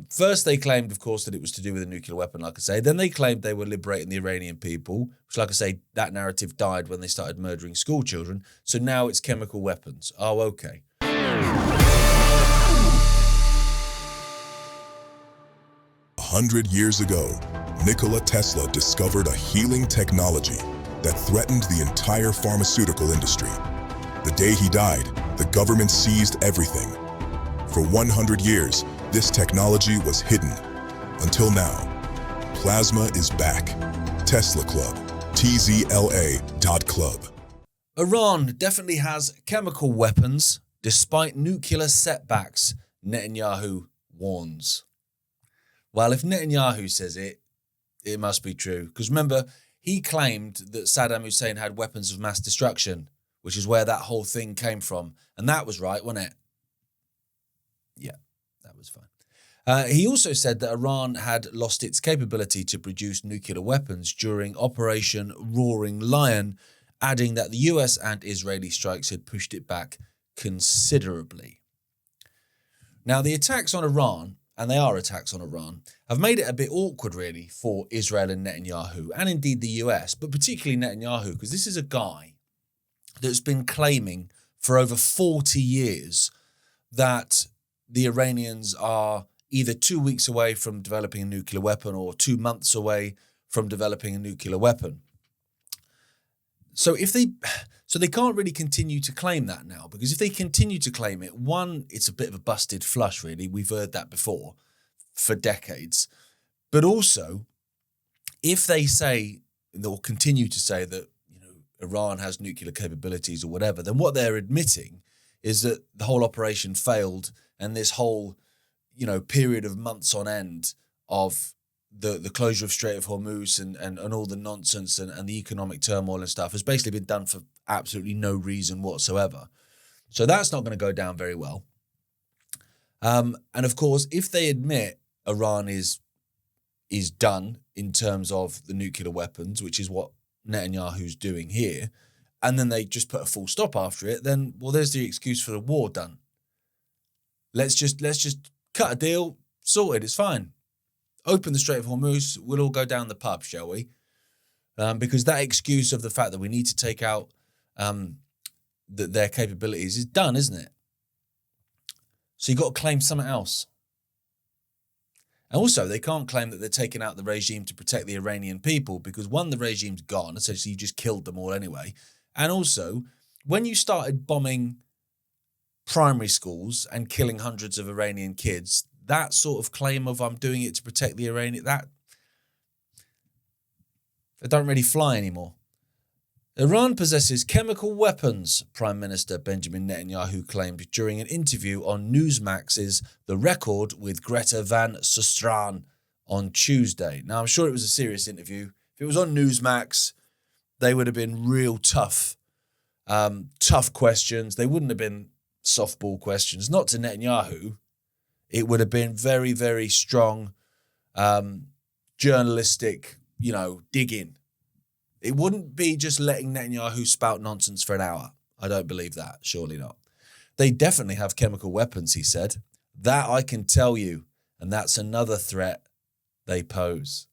First, they claimed, of course, that it was to do with a nuclear weapon, like I say. Then they claimed they were liberating the Iranian people, which, like I say, that narrative died when they started murdering school children. So now it's chemical weapons. Oh, okay. 100 years ago, Nikola Tesla discovered a healing technology that threatened the entire pharmaceutical industry. The day he died, the government seized everything. For 100 years, this technology was hidden. Until now, plasma is back. Tesla Club, tzla.club. Iran definitely has chemical weapons despite nuclear setbacks, Netanyahu warns. Well, if Netanyahu says it, it must be true. Because remember, he claimed that Saddam Hussein had weapons of mass destruction, which is where that whole thing came from. And that was right, wasn't it? Yeah, that was fine. He also said that Iran had lost its capability to produce nuclear weapons during Operation Roaring Lion, adding that the US and Israeli strikes had pushed it back considerably. Now, the attacks on Iran, and they are attacks on Iran, have made it a bit awkward, really, for Israel and Netanyahu, and indeed the US, but particularly Netanyahu, because this is a guy that's been claiming for over 40 years that the Iranians are either 2 weeks away from developing a nuclear weapon or 2 months away from developing a nuclear weapon. So they can't really continue to claim that now, because if they continue to claim it, one, it's a bit of a busted flush, really. We've heard that before for decades. But also, if they say, or continue to say that, Iran has nuclear capabilities or whatever, then what they're admitting is that the whole operation failed, and this whole, period of months on end of the closure of Strait of Hormuz and all the nonsense and the economic turmoil and stuff has basically been done for absolutely no reason whatsoever. So that's not going to go down very well. And of course, if they admit Iran is done in terms of the nuclear weapons, which is what Netanyahu's doing here, and then they just put a full stop after it, then, well, there's the excuse for the war done. Let's just cut a deal, sorted, it's fine. Open the Strait of Hormuz, we'll all go down the pub, shall we? Because that excuse of the fact that we need to take out their capabilities is done, isn't it? So you've got to claim something else. And also, they can't claim that they're taking out the regime to protect the Iranian people because, one, the regime's gone. Essentially, you just killed them all anyway. And also, when you started bombing primary schools and killing hundreds of Iranian kids, that sort of claim of I'm doing it to protect the Iranian, that don't really fly anymore. Iran possesses chemical weapons, Prime Minister Benjamin Netanyahu claimed during an interview on Newsmax's The Record with Greta Van Susteren on Tuesday. Now, I'm sure it was a serious interview. If it was on Newsmax, they would have been real tough questions. They wouldn't have been softball questions. Not to Netanyahu. It would have been very, very strong journalistic, digging. It wouldn't be just letting Netanyahu spout nonsense for an hour. I don't believe that. Surely not. They definitely have chemical weapons, he said. That I can tell you. And that's another threat they pose.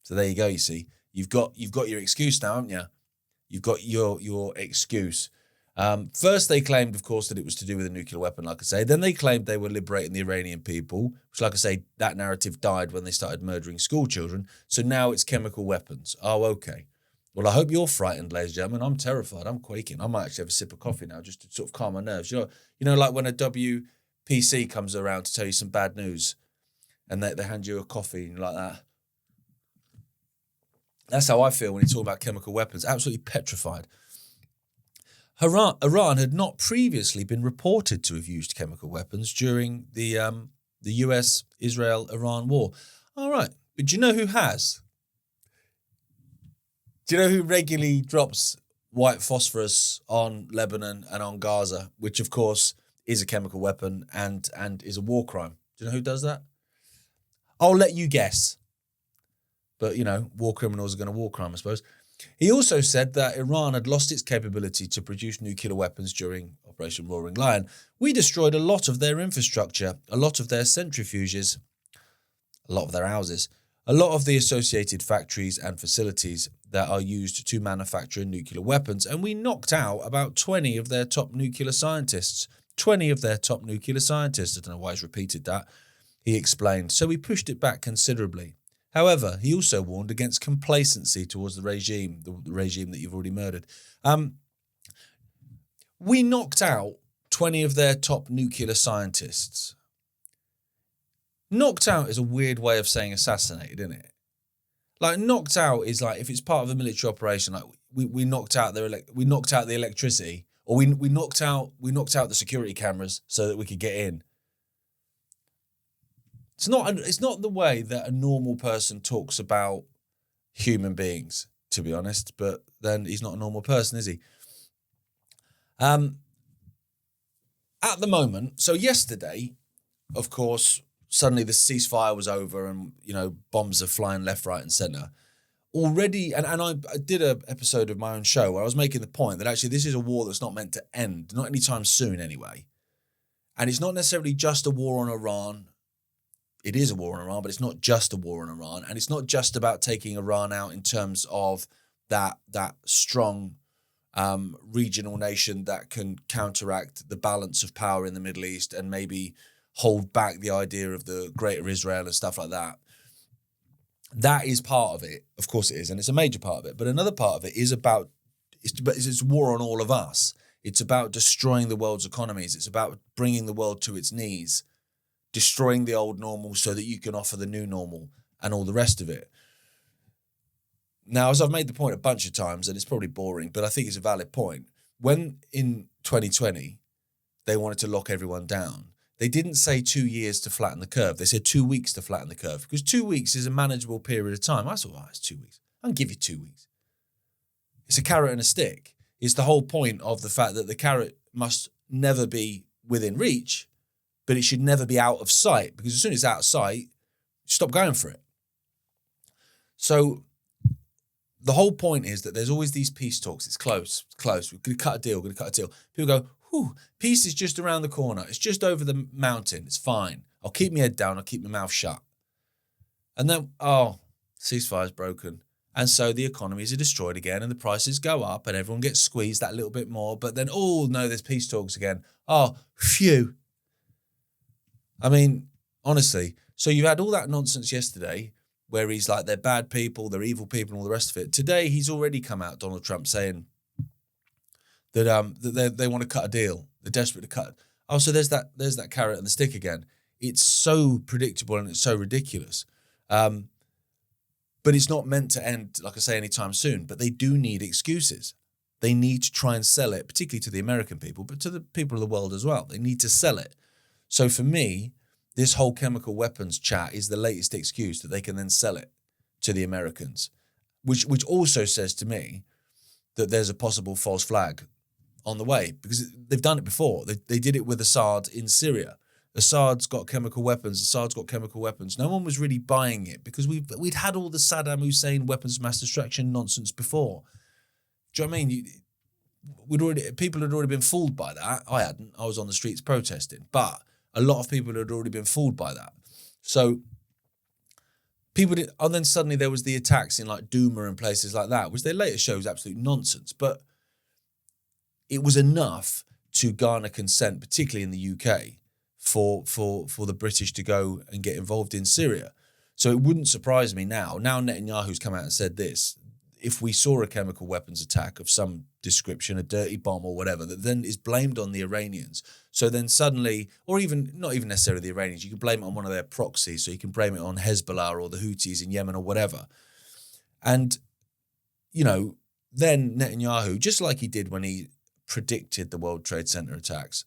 So there you go, you see. You've got your excuse now, haven't you? You've got your excuse. First, they claimed, of course, that it was to do with a nuclear weapon, like I say. Then they claimed they were liberating the Iranian people, which, like I say, that narrative died when they started murdering school children. So now it's chemical weapons. Oh, okay. Well, I hope you're frightened, ladies and gentlemen. I'm terrified. I'm quaking. I might actually have a sip of coffee now just to sort of calm my nerves. You know, like when a WPC comes around to tell you some bad news and they hand you a coffee and you're like that. That's how I feel when you talk about chemical weapons. Absolutely petrified. Iran had not previously been reported to have used chemical weapons during the US-Israel-Iran war. All right. But do you know who has? Do you know who regularly drops white phosphorus on Lebanon and on Gaza, which, of course, is a chemical weapon and is a war crime? Do you know who does that? I'll let you guess. But, war criminals are going to war crime, I suppose. He also said that Iran had lost its capability to produce nuclear weapons during Operation Roaring Lion. We destroyed a lot of their infrastructure, a lot of their centrifuges. a lot of their houses, a lot of the associated factories and facilities that are used to manufacture nuclear weapons. And we knocked out about 20 of their top nuclear scientists. 20 of their top nuclear scientists. I don't know why he's repeated that. He explained. So we pushed it back considerably. However, he also warned against complacency towards the regime that you've already murdered. We knocked out 20 of their top nuclear scientists. Knocked out is a weird way of saying assassinated, isn't it? Like, knocked out is like, if it's part of a military operation, like we knocked out we knocked out the electricity, or we knocked out the security cameras so that we could get in. It's not the way that a normal person talks about human beings, to be honest, but then he's not a normal person, is he? At the moment, so yesterday, of course, suddenly the ceasefire was over and, bombs are flying left, right and centre. Already, and I did an episode of my own show where I was making the point that actually this is a war that's not meant to end, not anytime soon anyway. And it's not necessarily just a war on Iran. It is a war on Iran, but it's not just a war on Iran. And it's not just about taking Iran out in terms of that strong regional nation that can counteract the balance of power in the Middle East and maybe hold back the idea of the greater Israel and stuff like that. That is part of it. Of course it is. And it's a major part of it. But another part of it is it's war on all of us. It's about destroying the world's economies. It's about bringing the world to its knees, destroying the old normal so that you can offer the new normal and all the rest of it. Now, as I've made the point a bunch of times, and it's probably boring, but I think it's a valid point. When in 2020, they wanted to lock everyone down, they didn't say 2 years to flatten the curve. They said 2 weeks to flatten the curve, because 2 weeks is a manageable period of time. I thought, it's 2 weeks. I can give you 2 weeks. It's a carrot and a stick. It's the whole point of the fact that the carrot must never be within reach, but it should never be out of sight, because as soon as it's out of sight, stop going for it. So the whole point is that there's always these peace talks. It's close. We're going to cut a deal. People go, peace is just around the corner. It's just over the mountain. It's fine. I'll keep my head down. I'll keep my mouth shut. And then, ceasefire's broken. And so the economies are destroyed again and the prices go up and everyone gets squeezed that little bit more. But then, no, there's peace talks again. Oh, phew. I mean, honestly, so you had all that nonsense yesterday where he's like, they're bad people, they're evil people and all the rest of it. Today, he's already come out, Donald Trump, saying that they want to cut a deal. They're desperate to cut. Oh, so there's that carrot and the stick again. It's so predictable and it's so ridiculous. But it's not meant to end, like I say, anytime soon. But they do need excuses. They need to try and sell it, particularly to the American people, but to the people of the world as well. They need to sell it. So for me, this whole chemical weapons chat is the latest excuse that they can then sell it to the Americans, which also says to me that there's a possible false flag on the way, because they've done it before. They did it with Assad in Syria. Assad's got chemical weapons. No one was really buying it because we'd had all the Saddam Hussein weapons of mass destruction nonsense before. Do you know what I mean? People had already been fooled by that. I hadn't. I was on the streets protesting, but a lot of people had already been fooled by that. So people did, and then suddenly there was the attacks in like Douma and places like that, which they later show was absolute nonsense. But it was enough to garner consent, particularly in the UK, for the British to go and get involved in Syria. So it wouldn't surprise me now. Now Netanyahu's come out and said this. If we saw a chemical weapons attack of some description, a dirty bomb or whatever, that then is blamed on the Iranians. So then suddenly, or even not even necessarily the Iranians, you can blame it on one of their proxies. So you can blame it on Hezbollah or the Houthis in Yemen or whatever. And, then Netanyahu, just like he did when he predicted the World Trade Center attacks,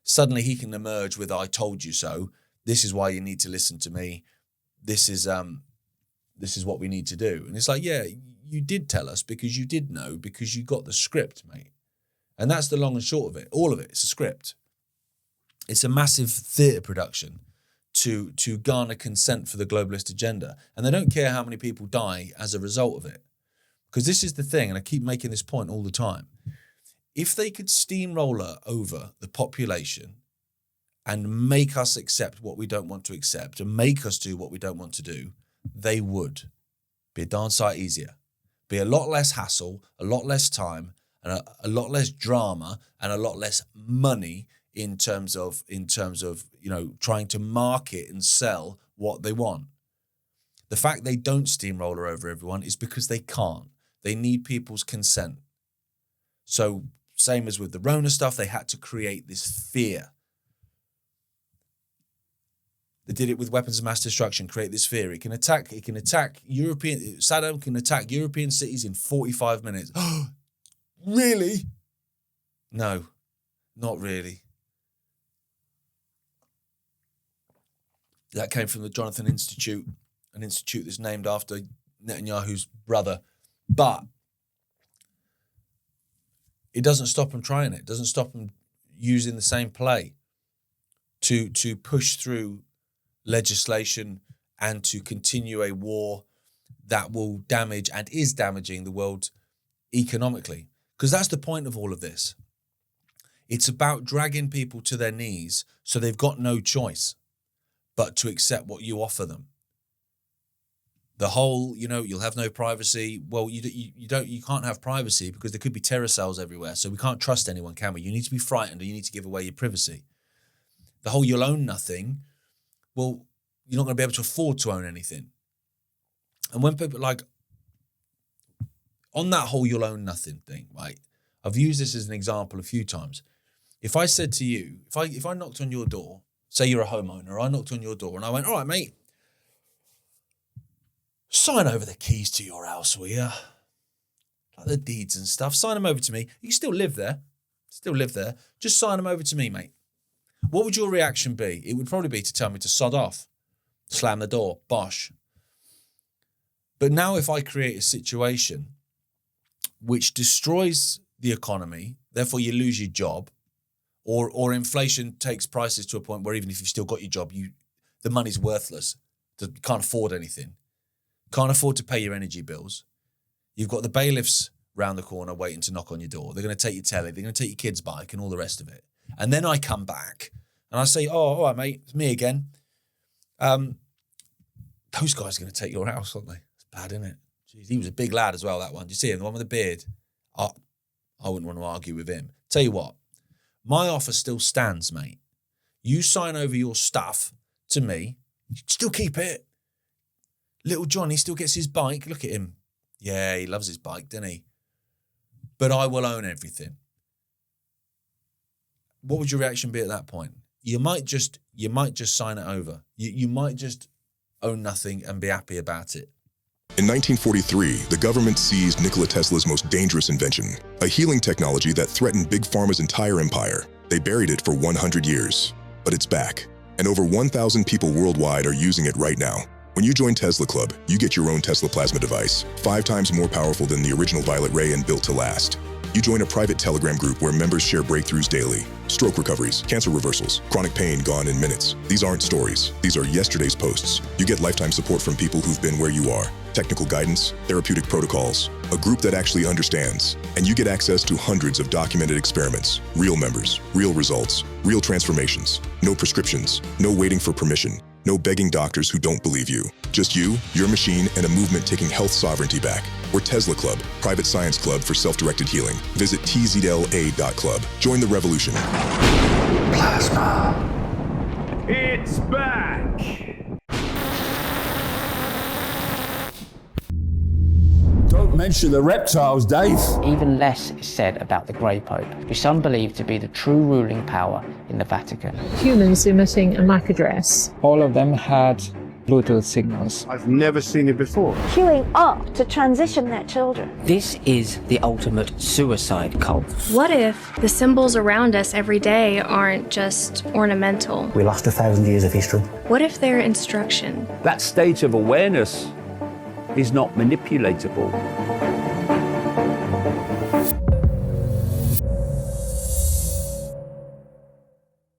suddenly he can emerge with, I told you so. This is why you need to listen to me. This is what we need to do. And it's like, yeah, you did tell us because you did know, because you got the script, mate. And that's the long and short of it. All of it. It's a script. It's a massive theatre production to garner consent for the globalist agenda. And they don't care how many people die as a result of it. Because this is the thing, and I keep making this point all the time. If they could steamroller over the population and make us accept what we don't want to accept and make us do what we don't want to do, they would. Be a darn sight easier. Be a lot less hassle, a lot less time, and a lot less drama, and a lot less money in terms of trying to market and sell what they want. The fact they don't steamroller over everyone is because they can't. They need people's consent. So same as with the Rona stuff, they had to create this fear. They did it with weapons of mass destruction, create this fear. Saddam can attack European cities in 45 minutes. Really? No, not really. That came from the Jonathan Institute, an institute that's named after Netanyahu's brother. But it doesn't stop them trying it. It doesn't stop them using the same play to push through legislation and to continue a war that will damage and is damaging the world economically. Because that's the point of all of this. It's about dragging people to their knees so they've got no choice but to accept what you offer them. The whole, you'll have no privacy. Well, you can't have privacy because there could be terror cells everywhere. So we can't trust anyone, can we? You need to be frightened or you need to give away your privacy. The whole you'll own nothing. Well, you're not going to be able to afford to own anything. And when people on that whole you'll own nothing thing, right? I've used this as an example a few times. If I said to you, if I knocked on your door, say you're a homeowner, I knocked on your door and I went, all right, mate, sign over the keys to your house, will you? Like the deeds and stuff, sign them over to me. You can still live there. Just sign them over to me, mate. What would your reaction be? It would probably be to tell me to sod off, slam the door, bosh. But now if I create a situation which destroys the economy, therefore you lose your job, or inflation takes prices to a point where even if you've still got your job, the money's worthless. You can't afford anything. Can't afford to pay your energy bills. You've got the bailiffs round the corner waiting to knock on your door. They're going to take your telly. They're going to take your kid's bike and all the rest of it. And then I come back and I say, oh, all right, mate, it's me again. Those guys are going to take your house, aren't they? It's bad, isn't it? Jeez, he was a big lad as well, that one. Do you see him? The one with the beard? I wouldn't want to argue with him. Tell you what, my offer still stands, mate. You sign over your stuff to me. You still keep it. Little Johnny still gets his bike. Look at him. Yeah, he loves his bike, doesn't he? But I will own everything. What would your reaction be at that point? You might just sign it over. You might just own nothing and be happy about it. In 1943, the government seized Nikola Tesla's most dangerous invention, a healing technology that threatened Big Pharma's entire empire. They buried it for 100 years, but it's back, and over 1,000 people worldwide are using it right now. When you join Tesla Club, you get your own Tesla plasma device, 5 times more powerful than the original Violet Ray and built to last. You join a private Telegram group where members share breakthroughs daily. Stroke recoveries, cancer reversals, chronic pain gone in minutes. These aren't stories. These are yesterday's posts. You get lifetime support from people who've been where you are. Technical guidance, therapeutic protocols, a group that actually understands. And you get access to hundreds of documented experiments, real members, real results, real transformations. No prescriptions, no waiting for permission, no begging doctors who don't believe you. Just you, your machine, and a movement taking health sovereignty back. We're Tesla Club, private science club for self-directed healing. Visit tzla.club. Join the revolution. Plasma. It's back! Don't mention the reptiles, Dave. Even less is said about the Grey Pope, who some believe to be the true ruling power in the Vatican. Humans emitting a MAC address. All of them had Bluetooth signals. I've never seen it before. Queuing up to transition their children. This is the ultimate suicide cult. What if the symbols around us every day aren't just ornamental? We lost 1,000 years of history. What if they're instruction? That state of awareness is not manipulatable.